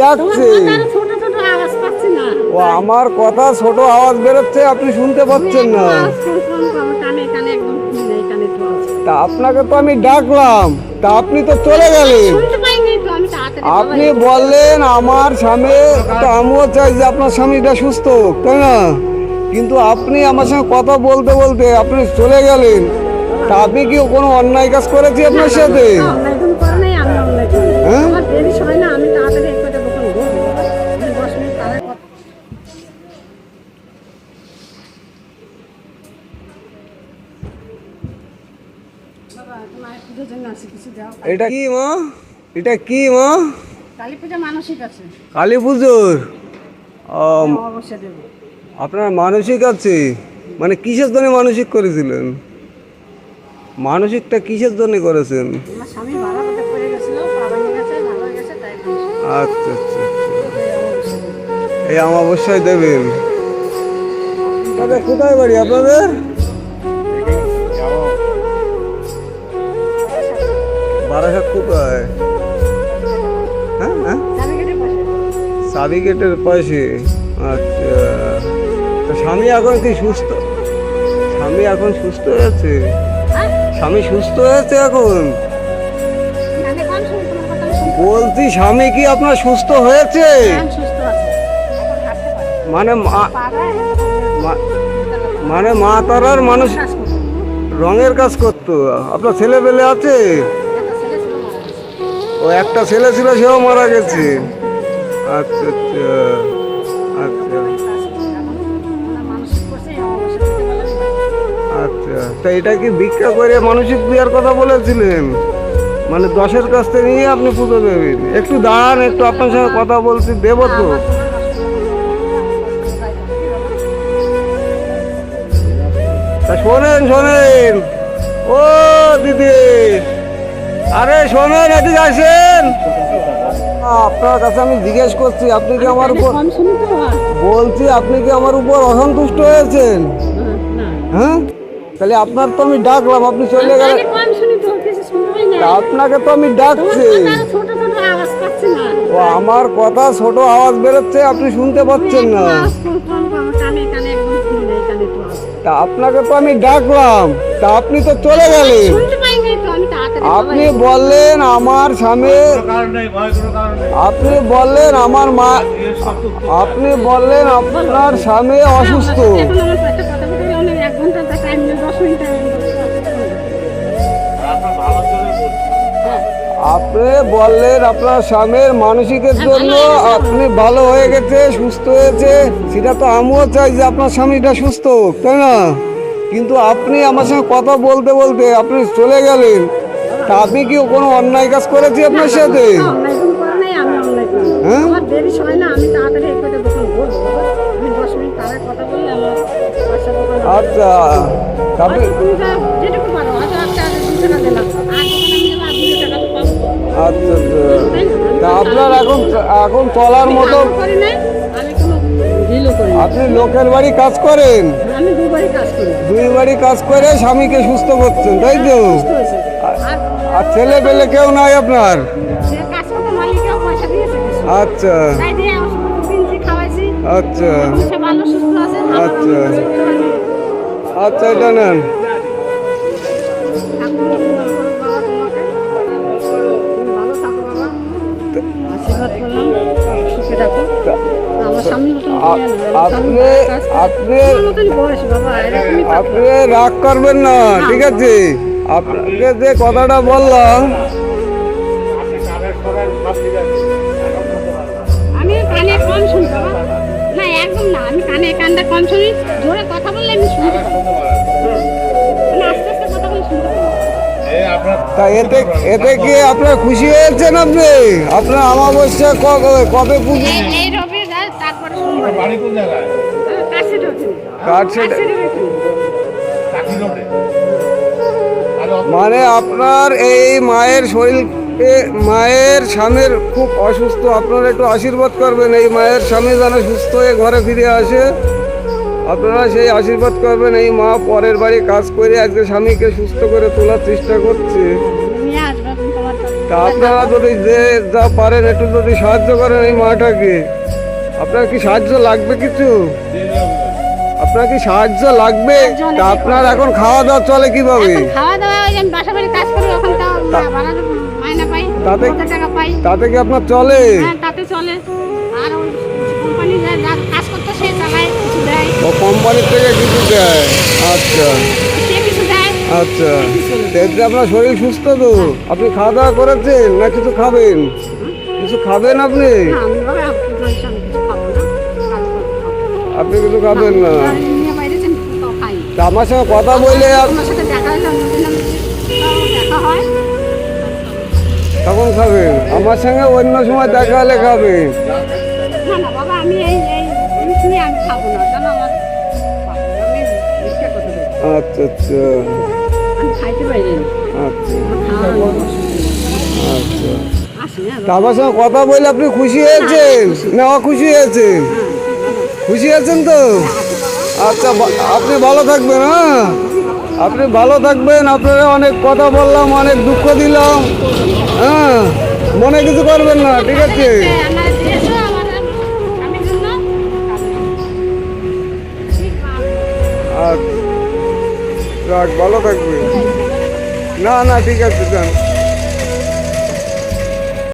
ডাকছে ও আমার কথা ছোট আওয়াজ বেরোচ্ছে, আপনি শুনতে পাচ্ছেন না। তা আপনাকে তো আমি ডাকলাম, তা আপনি তো চলে গেলেন। আপনি বললেন আমার স্বামী, তো আমিও চাই যে আপনার স্বামীটা সুস্থ হোক, তাই না? কিন্তু আপনি আমার সঙ্গে কথা বলতে বলতে আপনি চলে গেলেন। তা আপনি কি কোনো অন্যায় কাজ করেছি আপনার সাথে? হ্যাঁ, এটা কি মা? এটা কি মা? কালী পূজা মানসিক আছে। কালী পুজোর অবশ্যই দেব। আপনার মানসিক আছে? মানে কিসের জন্য মানসিক করেছিলেন? মানসিকটা কিসের জন্য করেছেন? আমার স্বামী ভাড়া করতে পড়ে গেছিল, বাবা নিয়ে গেছে, ভালো হয়ে গেছে, তাই আচ্ছা আচ্ছা এই অমাবস্যায় দেবেন। কোথায় বাড়ি আপনাদের? বারাসাত কোথায়? হ্যাঁ হ্যাঁ, সাবি গেটের পাশে। আচ্ছা, তো স্বামী এখন কি সুস্থ? স্বামী এখন সুস্থ হয়েছে? স্বামী সুস্থ হয়েছে এখন? বলছি স্বামী কি আপনার সুস্থ হয়েছে? মানে মানে মা তারার মানুষ রঙের কাজ করতো। আপনার ছেলে পেলে আছে? ও একটা ছেলে ছিল, সেও মারা গেছে। আচ্ছা আচ্ছা আচ্ছা আচ্ছা, তা এটা কি ভিক্ষা করে মানসিক দেওয়ার কথা বলেছিলেন? মানে 10-এর কাছ থেকে নিয়ে আপনি পুজো দেবেন? একটু দাঁড়ান, একটু আপনার সঙ্গে কথা বলছি, দেবো তো। তা শোনেন শোনেন ও দিদি, আরে শোনেন, এদিকে আসেন। আপনার কাছে আমি জিজ্ঞেস করছি, আপনি কি আমার উপর, বলছি আপনি কি আমার উপর অসন্তুষ্ট হয়েছেন? হ্যাঁ, তাহলে আপনার তো আমি ডাকলাম, আপনি চলে গেলেন। আপনাকে তো আমি ডাকছি, ও আমার কথা ছোট আওয়াজ বেরোচ্ছে, আপনি শুনতে পাচ্ছেন না। তা আপনাকে তো আমি ডাকলাম, তা আপনি তো চলে গেলেন। আপনি বললেন আমার স্বামী, আপনি বললেন আমার মা, আপনি বললেন আপনার স্বামী অসুস্থ। আপনি বললেন আপনার স্বামীর মানসিকের জন্য আপনি ভালো হয়ে গেছে, সুস্থ হয়েছে, সেটা তো আমিও চাই যে আপনার স্বামীটা সুস্থ হোক, তাই না? কিন্তু আপনি আমার সঙ্গে কথা বলতে বলতে আপনি চলে গেলেন। তা আপনি কি কোনো অন্যায় কাজ করেছি আপনার সাথে? হ্যাঁ, আচ্ছা, আপনি আচ্ছা আচ্ছা, তা আপনার এখন এখন চলার মতো, আপনি লোকের বাড়ি কাজ করেন? দুই বাড়ি কাজ করে স্বামীকে সুস্থ করছেন, তাই তো? আর ছেলে পেলে কেউ নাই আপনার? আচ্ছা আচ্ছা আচ্ছা আচ্ছা, এটা নেন। আপনি রাগ করবেন না, ঠিক আছে? আপনাকে যে কথাটা বললাম, আমি কানে কম শুনি বাবা, না একদম না, আমি কানটা কম শুনি, জোরে কথা বললে আমি শুনতে পাই, আস্তে আস্তে কথা বলে শুনতে পাই। তা এতে এতে কি আপনার খুশি হয়েছেন? আপনি আপনার অমাবস্যা কবে পুজো? এই রবি তারপরে বাড়ি কোন জায়গায়? মানে আপনার এই মায়ের শরীর, মায়ের স্বামীর খুব অসুস্থ, আপনারা একটু আশীর্বাদ করবেন এই মায়ের স্বামী যেন সুস্থ হয়ে ঘরে ফিরে আসে। আপনারা সেই আশীর্বাদ করবেন। এই মা পরের বাড়ি কাজ করে আজকে স্বামীকে সুস্থ করে তোলার চেষ্টা করছে। তা আপনারা যদি যে যা পারেন একটু যদি সাহায্য করেন এই মাটাকে, আপনার কি সাহায্য লাগবে কিছু? আপনার কি সাহায্য লাগবে? তা আপনার এখন খাওয়া দাওয়া চলে কিভাবে? এখন খাওয়া দাওয়া ওই যে আমি বাসা বাড়ি কাজ করি, ওখান ভাড়া মাইনা পাই, তাতে- 1000 টাকা পাই। তাতে কি আপনার চলে? হ্যাঁ, তাতে চলে। আর ওই কোম্পানি যা কাজ করতে সে চালায়, কিছু দেয়, ও কোম্পানির থেকে কিছু দেয়? আচ্ছা সে কিছু দেয়। আচ্ছা, তো এতে আপনার শরীর সুস্থ তো? আপনি খাওয়া দাওয়া করেছেন না কিছু খাবেন? কিছু খাবেন আপনি? না, আমি বাবা আমি কিছু খাবো না, কাজ করবো। আপনি কিছু খাবেন না? নিয়ে বাইরে যে তো খাই। তা আমার সঙ্গে কথা বললে তোমার সাথে দেখা হলে অন্যদিন আমি দেখা হয়, তখন খাবেন, আমার সঙ্গে অন্য সময় দেখা হলে খাবেন। না না বাবা আমি এই এই জিনিস নিয়ে আমি খাবো না, জানো আমার আমি ইচ্ছা করতে দেয়, আচ্ছা আচ্ছা আমি খাইতে পারি না। আচ্ছা খাওয়া আচ্ছা। আসি না তা আমার সঙ্গে কথা বলে আপনি খুশি হয়েছেন না অখুশি হয়েছেন? খুশি আছেন তো? আচ্ছা, আপনি ভালো থাকবেন। হ্যাঁ, আপনি ভালো থাকবেন। আপনারা অনেক কথা বললাম, অনেক দুঃখ দিলাম। হ্যাঁ, মনে কিছু করবেন না, ঠিক আছে? আমার দিয়েছো আমার আমি জন্য আচ্ছা, রাখ, ভালো থাকবেন। না না, ঠিক আছে, যান।